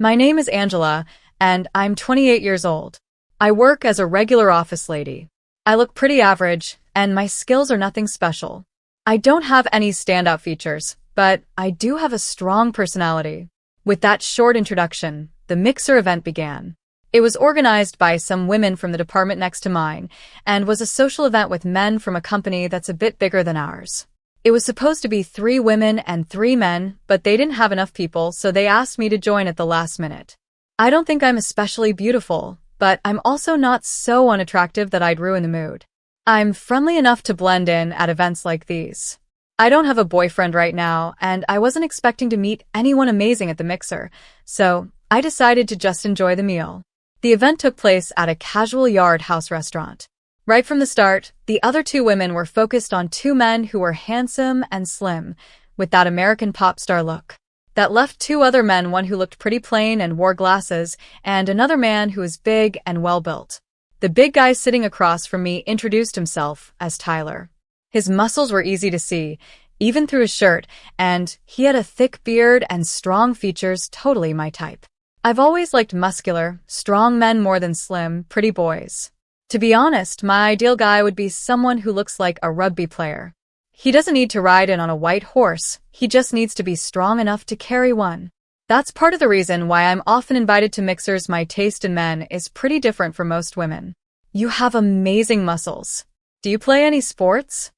My name is Angela, and I'm 28 years old. I work as a regular office lady. I look pretty average, and my skills are nothing special. I don't have any standout features, but I do have a strong personality. With that short introduction, the mixer event began. It was organized by some women from the department next to mine, and was a social event with men from a company that's a bit bigger than ours. It was supposed to be 3 women and 3 men, but they didn't have enough people, so they asked me to join at the last minute. I don't think I'm especially beautiful, but I'm also not so unattractive that I'd ruin the mood. I'm friendly enough to blend in at events like these. I don't have a boyfriend right now, and I wasn't expecting to meet anyone amazing at the mixer, so I decided to just enjoy the meal. The event took place at a casual yard house restaurant. Right from the start, the other 2 women were focused on 2 men who were handsome and slim, with that American pop star look. That left 2 other men, one who looked pretty plain and wore glasses, and another man who was big and well-built. The big guy sitting across from me introduced himself as Tyler. His muscles were easy to see, even through his shirt, and he had a thick beard and strong features, totally my type. I've always liked muscular, strong men more than slim, pretty boys. To be honest, my ideal guy would be someone who looks like a rugby player. He doesn't need to ride in on a white horse, he just needs to be strong enough to carry one. That's part of the reason why I'm often invited to mixers. My taste in men is pretty different from most women. You have amazing muscles. Do you play any sports?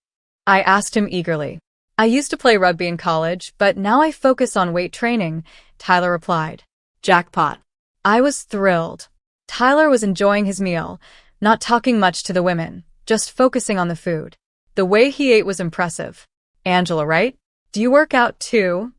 I asked him eagerly. I used to play rugby in college, but now I focus on weight training, Tyler replied. Jackpot. I was thrilled. Tyler was enjoying his meal, not talking much to the women, just focusing on the food. The way he ate was impressive. Angela, right? Do you work out too?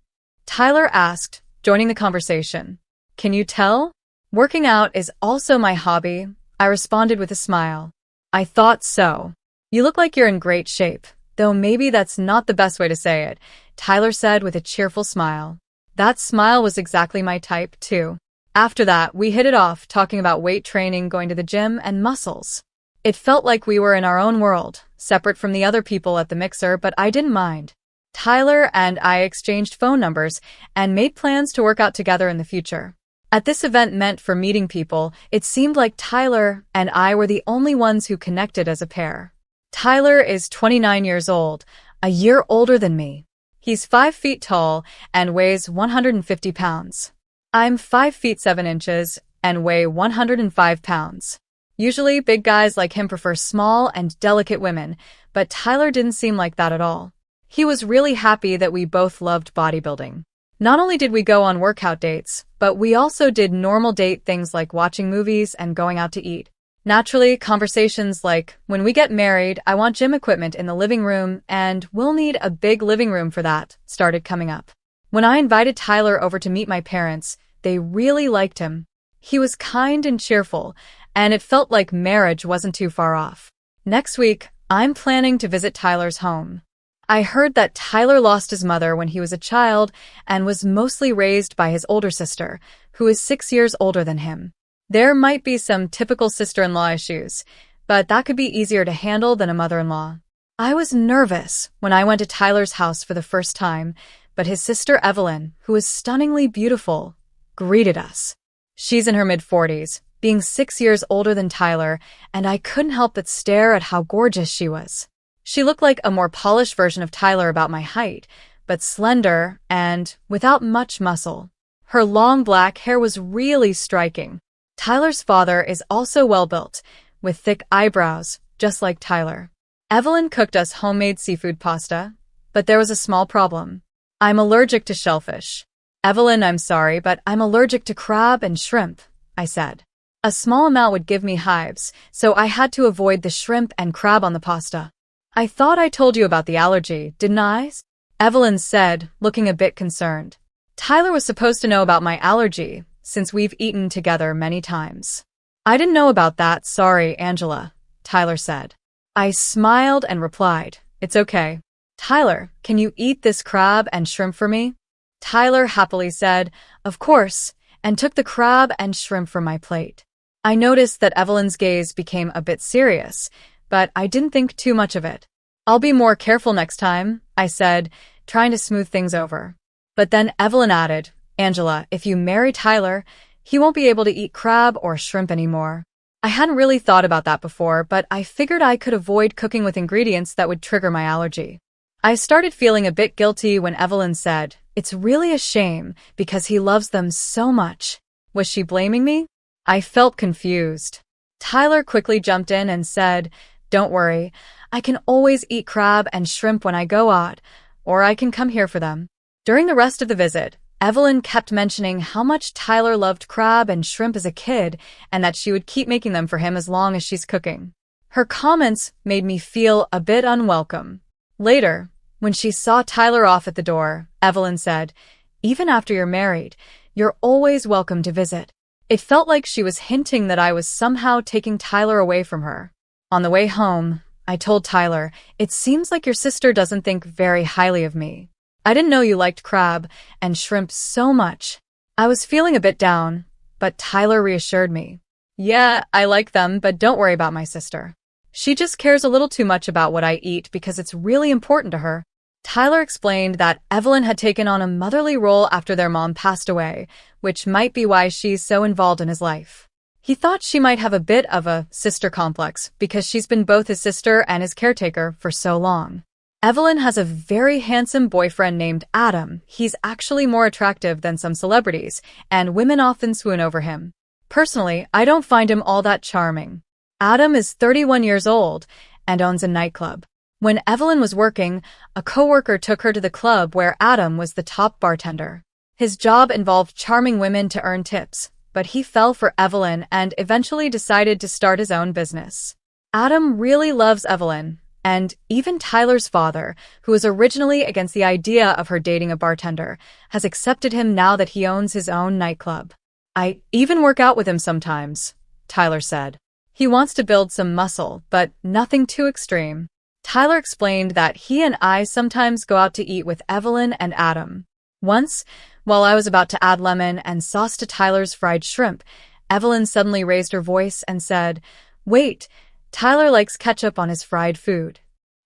Tyler asked, joining the conversation. Can you tell? Working out is also my hobby, I responded with a smile. I thought so. You look like you're in great shape, though maybe that's not the best way to say it, Tyler said with a cheerful smile. That smile was exactly my type, too. After that, we hit it off, talking about weight training, going to the gym, and muscles. It felt like we were in our own world, separate from the other people at the mixer, but I didn't mind. Tyler and I exchanged phone numbers and made plans to work out together in the future. At this event meant for meeting people, it seemed like Tyler and I were the only ones who connected as a pair. Tyler is 29 years old, a year older than me. He's 5 feet tall and weighs 150 pounds. I'm 5 feet 7 inches and weigh 105 pounds. Usually, big guys like him prefer small and delicate women, but Tyler didn't seem like that at all. He was really happy that we both loved bodybuilding. Not only did we go on workout dates, but we also did normal date things like watching movies and going out to eat. Naturally, conversations like, when we get married, I want gym equipment in the living room, and we'll need a big living room for that, started coming up. When I invited Tyler over to meet my parents, they really liked him. He was kind and cheerful, and it felt like marriage wasn't too far off. Next week, I'm planning to visit Tyler's home. I heard that Tyler lost his mother when he was a child and was mostly raised by his older sister, who is 6 years older than him. There might be some typical sister-in-law issues, but that could be easier to handle than a mother-in-law. I was nervous when I went to Tyler's house for the first time, but his sister Evelyn, who is stunningly beautiful, greeted us. She's in her mid-40s, being 6 years older than Tyler, and I couldn't help but stare at how gorgeous she was. She looked like a more polished version of Tyler, about my height, but slender and without much muscle. Her long black hair was really striking. Tyler's father is also well-built, with thick eyebrows, just like Tyler. Evelyn cooked us homemade seafood pasta, but there was a small problem. I'm allergic to shellfish. Evelyn, I'm sorry, but I'm allergic to crab and shrimp, I said. A small amount would give me hives, so I had to avoid the shrimp and crab on the pasta. I thought I told you about the allergy, didn't I? Evelyn said, looking a bit concerned. Tyler was supposed to know about my allergy, since we've eaten together many times. I didn't know about that, sorry, Angela, Tyler said. I smiled and replied, it's okay. Tyler, can you eat this crab and shrimp for me? Tyler happily said, of course, and took the crab and shrimp from my plate. I noticed that Evelyn's gaze became a bit serious, but I didn't think too much of it. I'll be more careful next time, I said, trying to smooth things over. But then Evelyn added, Angela, if you marry Tyler, he won't be able to eat crab or shrimp anymore. I hadn't really thought about that before, but I figured I could avoid cooking with ingredients that would trigger my allergy. I started feeling a bit guilty when Evelyn said, "It's really a shame because he loves them so much." Was she blaming me? I felt confused. Tyler quickly jumped in and said, "Don't worry, I can always eat crab and shrimp when I go out, or I can come here for them." During the rest of the visit, Evelyn kept mentioning how much Tyler loved crab and shrimp as a kid and that she would keep making them for him as long as she's cooking. Her comments made me feel a bit unwelcome. Later, when she saw Tyler off at the door, Evelyn said, "Even after you're married, you're always welcome to visit." It felt like she was hinting that I was somehow taking Tyler away from her. On the way home, I told Tyler, "It seems like your sister doesn't think very highly of me. I didn't know you liked crab and shrimp so much." I was feeling a bit down, but Tyler reassured me. "Yeah, I like them, but don't worry about my sister. She just cares a little too much about what I eat because it's really important to her." Tyler explained that Evelyn had taken on a motherly role after their mom passed away, which might be why she's so involved in his life. He thought she might have a bit of a sister complex because she's been both his sister and his caretaker for so long. Evelyn has a very handsome boyfriend named Adam. He's actually more attractive than some celebrities, and women often swoon over him. Personally, I don't find him all that charming. Adam is 31 years old and owns a nightclub. When Evelyn was working, a coworker took her to the club where Adam was the top bartender. His job involved charming women to earn tips, but he fell for Evelyn and eventually decided to start his own business. Adam really loves Evelyn, and even Tyler's father, who was originally against the idea of her dating a bartender, has accepted him now that he owns his own nightclub. "I even work out with him sometimes," Tyler said. "He wants to build some muscle, but nothing too extreme." Tyler explained that he and I sometimes go out to eat with Evelyn and Adam. Once, while I was about to add lemon and sauce to Tyler's fried shrimp, Evelyn suddenly raised her voice and said, "Wait, Tyler likes ketchup on his fried food."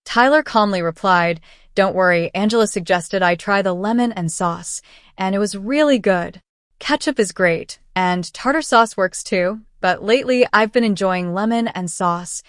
Tyler calmly replied, "Don't worry, Angela suggested I try the lemon and sauce, and it was really good. Ketchup is great, and tartar sauce works too, but lately I've been enjoying lemon and sauce."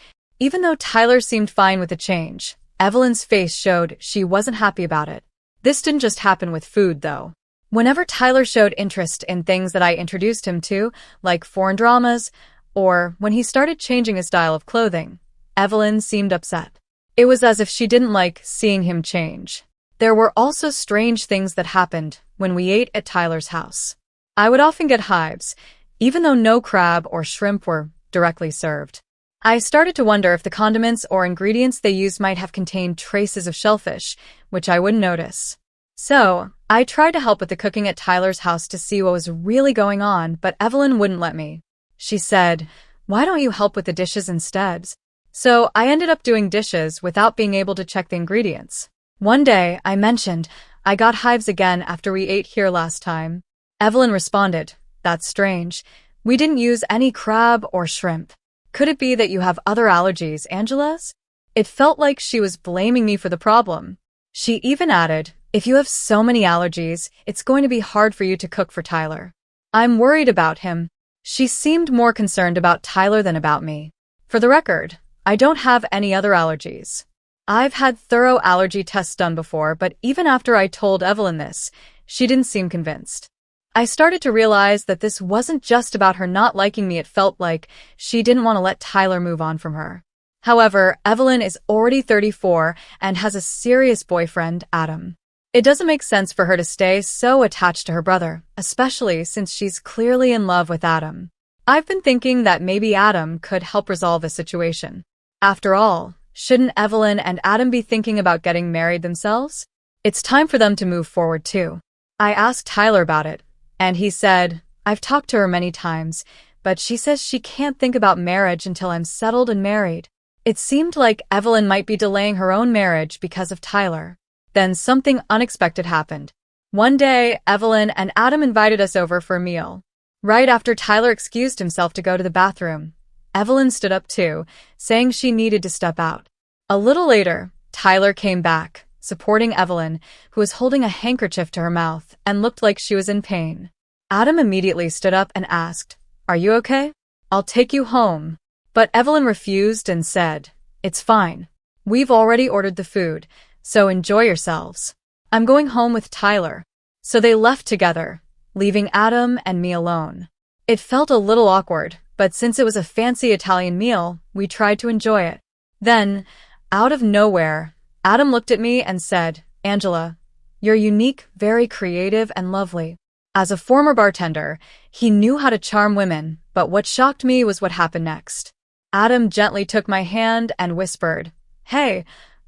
Even though Tyler seemed fine with the change, Evelyn's face showed she wasn't happy about it. This didn't just happen with food, though. Whenever Tyler showed interest in things that I introduced him to, like foreign dramas, or when he started changing his style of clothing, Evelyn seemed upset. It was as if she didn't like seeing him change. There were also strange things that happened when we ate at Tyler's house. I would often get hives, even though no crab or shrimp were directly served. I started to wonder if the condiments or ingredients they used might have contained traces of shellfish, which I wouldn't notice. So, I tried to help with the cooking at Tyler's house to see what was really going on, but Evelyn wouldn't let me. She said, "Why don't you help with the dishes instead?" So, I ended up doing dishes without being able to check the ingredients. One day, I mentioned, "I got hives again after we ate here last time." Evelyn responded, "That's strange. We didn't use any crab or shrimp. Could it be that you have other allergies, Angela's?" It felt like she was blaming me for the problem. She even added, "If you have so many allergies, it's going to be hard for you to cook for Tyler. I'm worried about him." She seemed more concerned about Tyler than about me. For the record, I don't have any other allergies. I've had thorough allergy tests done before, but even after I told Evelyn this, she didn't seem convinced. I started to realize that this wasn't just about her not liking me. It felt like she didn't want to let Tyler move on from her. However, Evelyn is already 34 and has a serious boyfriend, Adam. It doesn't make sense for her to stay so attached to her brother, especially since she's clearly in love with Adam. I've been thinking that maybe Adam could help resolve the situation. After all, shouldn't Evelyn and Adam be thinking about getting married themselves? It's time for them to move forward too. I asked Tyler about it, and he said, "I've talked to her many times, but she says she can't think about marriage until I'm settled and married." It seemed like Evelyn might be delaying her own marriage because of Tyler. Then something unexpected happened. One day, Evelyn and Adam invited us over for a meal. Right after Tyler excused himself to go to the bathroom, Evelyn stood up too, saying she needed to step out. A little later, Tyler came back, supporting Evelyn, who was holding a handkerchief to her mouth and looked like she was in pain. Adam immediately stood up and asked, "Are you okay? I'll take you home." But Evelyn refused and said, "It's fine. We've already ordered the food, so enjoy yourselves. I'm going home with Tyler." So they left together, leaving Adam and me alone. It felt a little awkward, but since it was a fancy Italian meal, we tried to enjoy it. Then, out of nowhere, Adam looked at me and said, "Angela, you're unique, very creative, and lovely." As a former bartender, he knew how to charm women, but what shocked me was what happened next. Adam gently took my hand and whispered, "Hey,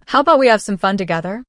how about we have some fun together?"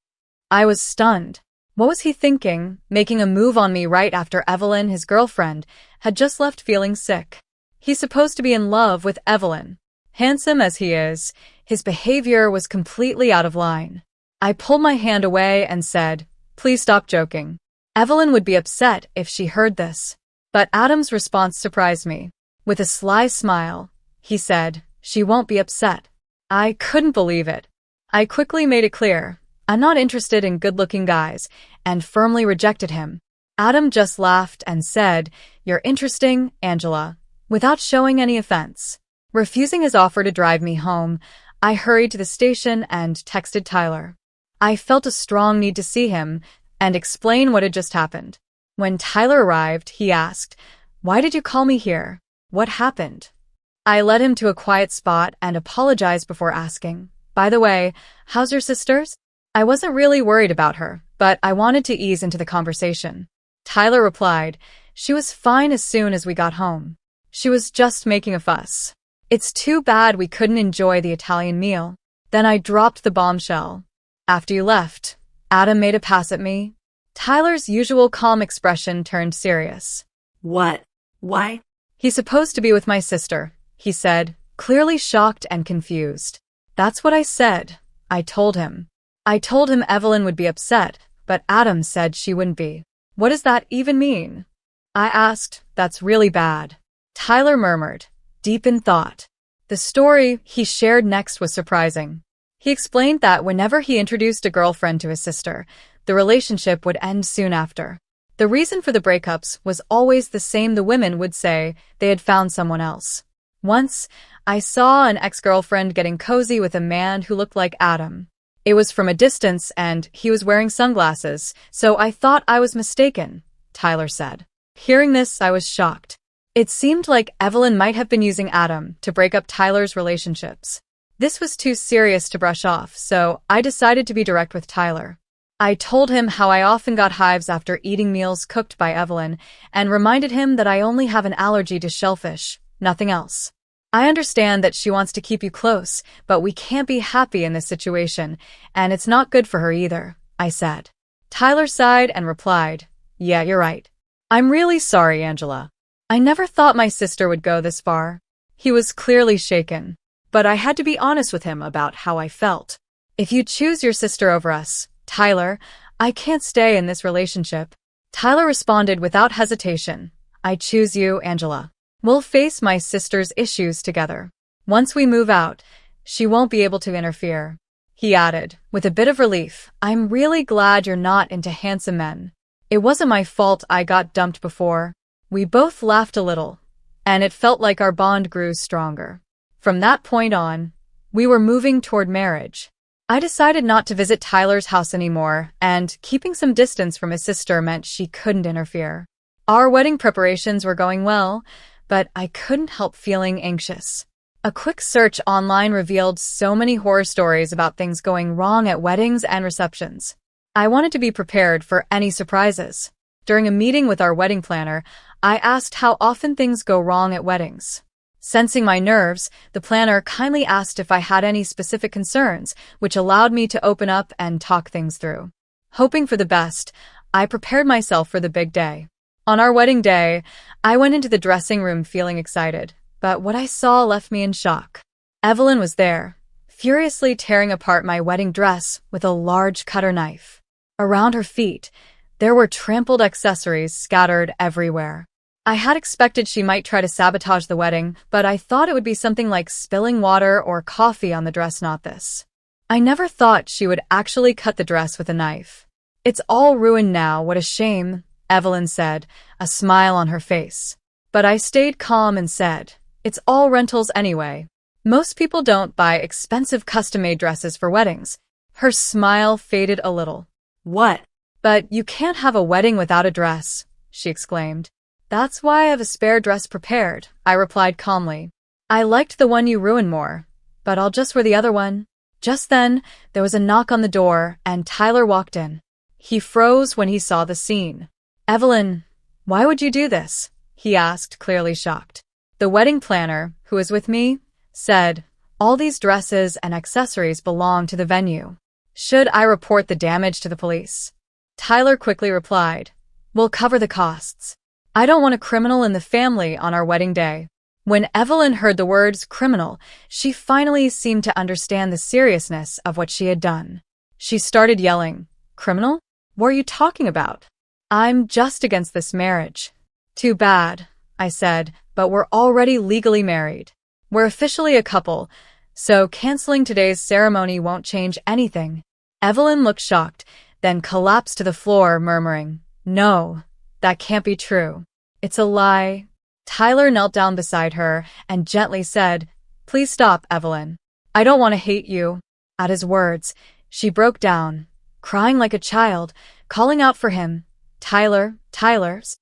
I was stunned. What was he thinking, making a move on me right after Evelyn, his girlfriend, had just left feeling sick? He's supposed to be in love with Evelyn. Handsome as he is, his behavior was completely out of line. I pulled my hand away and said, "Please stop joking. Evelyn would be upset if she heard this." But Adam's response surprised me. With a sly smile, he said, "She won't be upset." I couldn't believe it. I quickly made it clear, I'm not interested in good-looking guys, and firmly rejected him. Adam just laughed and said, "You're interesting, Angela," without showing any offense. Refusing his offer to drive me home, I hurried to the station and texted Tyler. I felt a strong need to see him and explain what had just happened. When Tyler arrived, he asked, "Why did you call me here? What happened?" I led him to a quiet spot and apologized before asking, "By the way, how's your sisters?" I wasn't really worried about her, but I wanted to ease into the conversation. Tyler replied, "She was fine as soon as we got home. She was just making a fuss. It's too bad we couldn't enjoy the Italian meal." Then I dropped the bombshell. "After you left, Adam made a pass at me." Tyler's usual calm expression turned serious. "What? Why?" "He's supposed to be with my sister," he said, clearly shocked and confused. "That's what I said," I told him. I told him Evelyn would be upset, but Adam said she wouldn't be. "What does that even mean?" I asked. "That's really bad." Tyler murmured, deep in thought. The story he shared next was surprising. He explained that whenever he introduced a girlfriend to his sister, the relationship would end soon after. The reason for the breakups was always the same. The women would say they had found someone else. Once, I saw an ex-girlfriend getting cozy with a man who looked like Adam. It was from a distance and he was wearing sunglasses, so I thought I was mistaken, Tyler said. Hearing this, I was shocked. It seemed like Evelyn might have been using Adam to break up Tyler's relationships. This was too serious to brush off, so I decided to be direct with Tyler. I told him how I often got hives after eating meals cooked by Evelyn and reminded him that I only have an allergy to shellfish, nothing else. I understand that she wants to keep you close, but we can't be happy in this situation, and it's not good for her either, I said. Tyler sighed and replied, "Yeah, you're right. I'm really sorry, Angela. I never thought my sister would go this far." He was clearly shaken, but I had to be honest with him about how I felt. "If you choose your sister over us, Tyler, I can't stay in this relationship." Tyler responded without hesitation, "I choose you, Angela. We'll face my sister's issues together. Once we move out, she won't be able to interfere." He added, with a bit of relief, "I'm really glad you're not into handsome men. It wasn't my fault I got dumped before." We both laughed a little, and it felt like our bond grew stronger. From that point on, we were moving toward marriage. I decided not to visit Tyler's house anymore, and keeping some distance from his sister meant she couldn't interfere. Our wedding preparations were going well, but I couldn't help feeling anxious. A quick search online revealed so many horror stories about things going wrong at weddings and receptions. I wanted to be prepared for any surprises. During a meeting with our wedding planner, I asked how often things go wrong at weddings. Sensing my nerves, the planner kindly asked if I had any specific concerns, which allowed me to open up and talk things through. Hoping for the best, I prepared myself for the big day. On our wedding day, I went into the dressing room feeling excited, but what I saw left me in shock. Evelyn was there, furiously tearing apart my wedding dress with a large cutter knife. Around her feet, there were trampled accessories scattered everywhere. I had expected she might try to sabotage the wedding, but I thought it would be something like spilling water or coffee on the dress, not this. I never thought she would actually cut the dress with a knife. It's all ruined now, what a shame, Evelyn said, a smile on her face. But I stayed calm and said, it's all rentals anyway. Most people don't buy expensive custom-made dresses for weddings. Her smile faded a little. What? But you can't have a wedding without a dress, she exclaimed. That's why I have a spare dress prepared, I replied calmly. I liked the one you ruined more, but I'll just wear the other one. Just then, there was a knock on the door, and Tyler walked in. He froze when he saw the scene. Evelyn, why would you do this? He asked, clearly shocked. The wedding planner, who was with me, said, all these dresses and accessories belong to the venue. Should I report the damage to the police? Tyler quickly replied, we'll cover the costs. I don't want a criminal in the family on our wedding day. When Evelyn heard the words criminal, she finally seemed to understand the seriousness of what she had done. She started yelling, criminal? What are you talking about? I'm just against this marriage. Too bad, I said, but we're already legally married. We're officially a couple, so canceling today's ceremony won't change anything. Evelyn looked shocked, then collapsed to the floor, murmuring, no, that can't be true. It's a lie. Tyler knelt down beside her and gently said, please stop, Evelyn. I don't want to hate you. At his words, she broke down, crying like a child, calling out for him. Tyler's.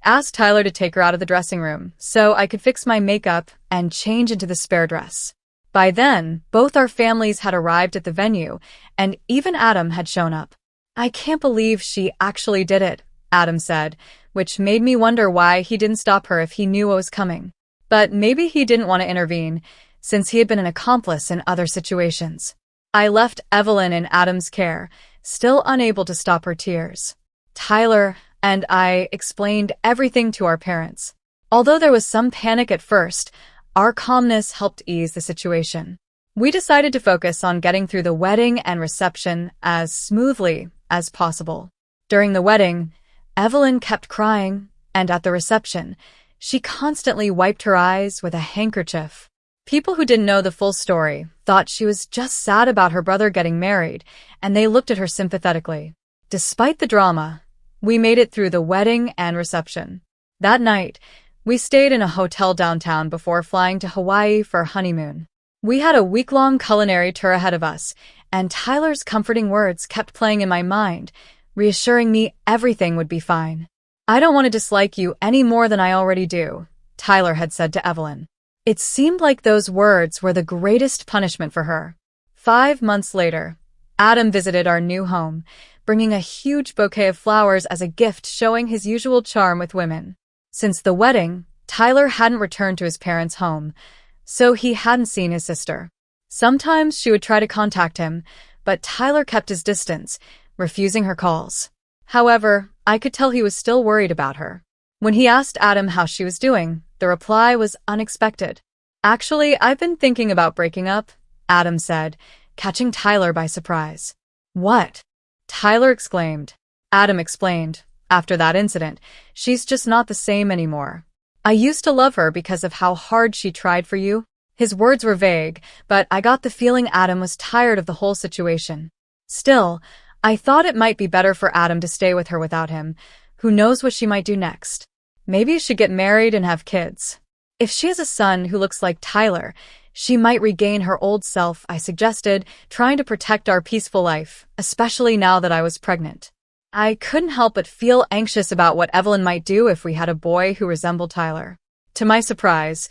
Asked Tyler to take her out of the dressing room so I could fix my makeup and change into the spare dress. By then, both our families had arrived at the venue, and even Adam had shown up. I can't believe she actually did it, Adam said, which made me wonder why he didn't stop her if he knew what was coming. But maybe he didn't want to intervene, since he had been an accomplice in other situations. I left Evelyn in Adam's care, still unable to stop her tears. Tyler and I explained everything to our parents. Although there was some panic at first, our calmness helped ease the situation. We decided to focus on getting through the wedding and reception as smoothly as possible. During the wedding, Evelyn kept crying, and at the reception, she constantly wiped her eyes with a handkerchief. People who didn't know the full story thought she was just sad about her brother getting married, and they looked at her sympathetically. Despite the drama, we made it through the wedding and reception. That night, we stayed in a hotel downtown before flying to Hawaii for a honeymoon. We had a week-long culinary tour ahead of us, and Tyler's comforting words kept playing in my mind, reassuring me everything would be fine. I don't want to dislike you any more than I already do, Tyler had said to Evelyn. It seemed like those words were the greatest punishment for her. 5 months later, Adam visited our new home, bringing a huge bouquet of flowers as a gift showing his usual charm with women. Since the wedding, Tyler hadn't returned to his parents' home, so he hadn't seen his sister. Sometimes she would try to contact him, but Tyler kept his distance, refusing her calls. However, I could tell he was still worried about her. When he asked Adam how she was doing, the reply was unexpected. Actually, I've been thinking about breaking up, Adam said, catching Tyler by surprise. What? Tyler exclaimed. Adam explained, after that incident, she's just not the same anymore. I used to love her because of how hard she tried for you. His words were vague, but I got the feeling Adam was tired of the whole situation. Still, I thought it might be better for Adam to stay with her without him. Who knows what she might do next? Maybe she get married and have kids. If she has a son who looks like Tyler, she might regain her old self, I suggested, trying to protect our peaceful life, especially now that I was pregnant. I couldn't help but feel anxious about what Evelyn might do if we had a boy who resembled Tyler. To my surprise,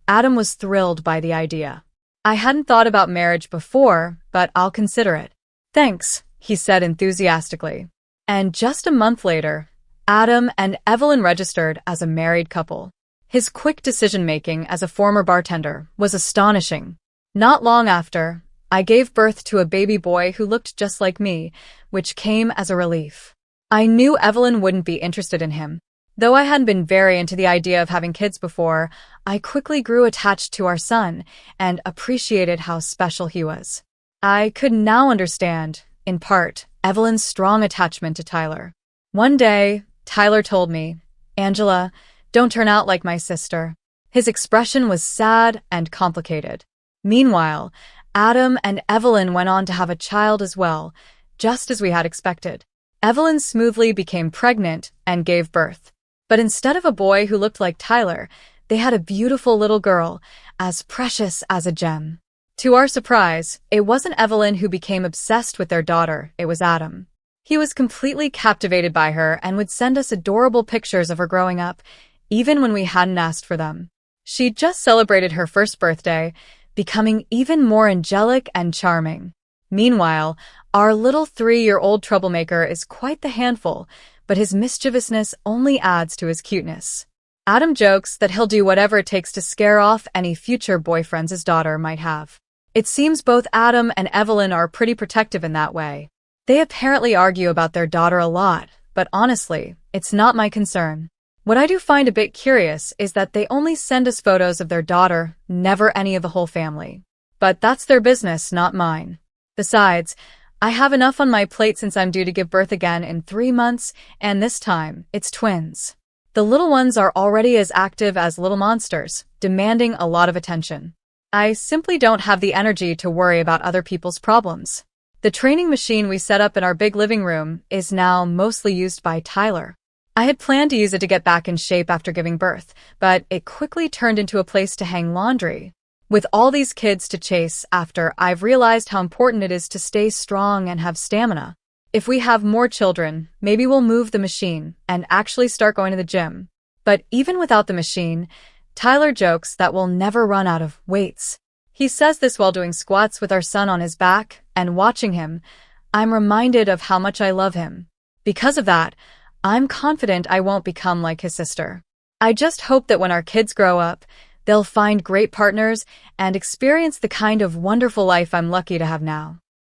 Adam was thrilled by the idea. I hadn't thought about marriage before, but I'll consider it. Thanks, he said enthusiastically. And just a month later, Adam and Evelyn registered as a married couple. His quick decision-making as a former bartender was astonishing. Not long after, I gave birth to a baby boy who looked just like me, which came as a relief. I knew Evelyn wouldn't be interested in him. Though I hadn't been very into the idea of having kids before, I quickly grew attached to our son and appreciated how special he was. I could now understand, in part, Evelyn's strong attachment to Tyler. One day, Tyler told me, Angela, don't turn out like my sister. His expression was sad and complicated. Meanwhile, Adam and Evelyn went on to have a child as well, just as we had expected. Evelyn smoothly became pregnant and gave birth. But instead of a boy who looked like Tyler, they had a beautiful little girl, as precious as a gem. To our surprise, it wasn't Evelyn who became obsessed with their daughter, it was Adam. He was completely captivated by her and would send us adorable pictures of her growing up, even when we hadn't asked for them. She'd just celebrated her first birthday, becoming even more angelic and charming. Meanwhile, our little 3-year-old troublemaker is quite the handful, but his mischievousness only adds to his cuteness. Adam jokes that he'll do whatever it takes to scare off any future boyfriends his daughter might have. It seems both Adam and Evelyn are pretty protective in that way. They apparently argue about their daughter a lot, but honestly, it's not my concern. What I do find a bit curious is that they only send us photos of their daughter, never any of the whole family. But that's their business, not mine. Besides, I have enough on my plate since I'm due to give birth again in 3 months, and this time, it's twins. The little ones are already as active as little monsters, demanding a lot of attention. I simply don't have the energy to worry about other people's problems. The training machine we set up in our big living room is now mostly used by Tyler. I had planned to use it to get back in shape after giving birth, but it quickly turned into a place to hang laundry. With all these kids to chase after, I've realized how important it is to stay strong and have stamina. If we have more children, maybe we'll move the machine and actually start going to the gym. But even without the machine, Tyler jokes that we'll never run out of weights. He says this while doing squats with our son on his back, and watching him, I'm reminded of how much I love him. Because of that, I'm confident I won't become like his sister. I just hope that when our kids grow up, they'll find great partners and experience the kind of wonderful life I'm lucky to have now.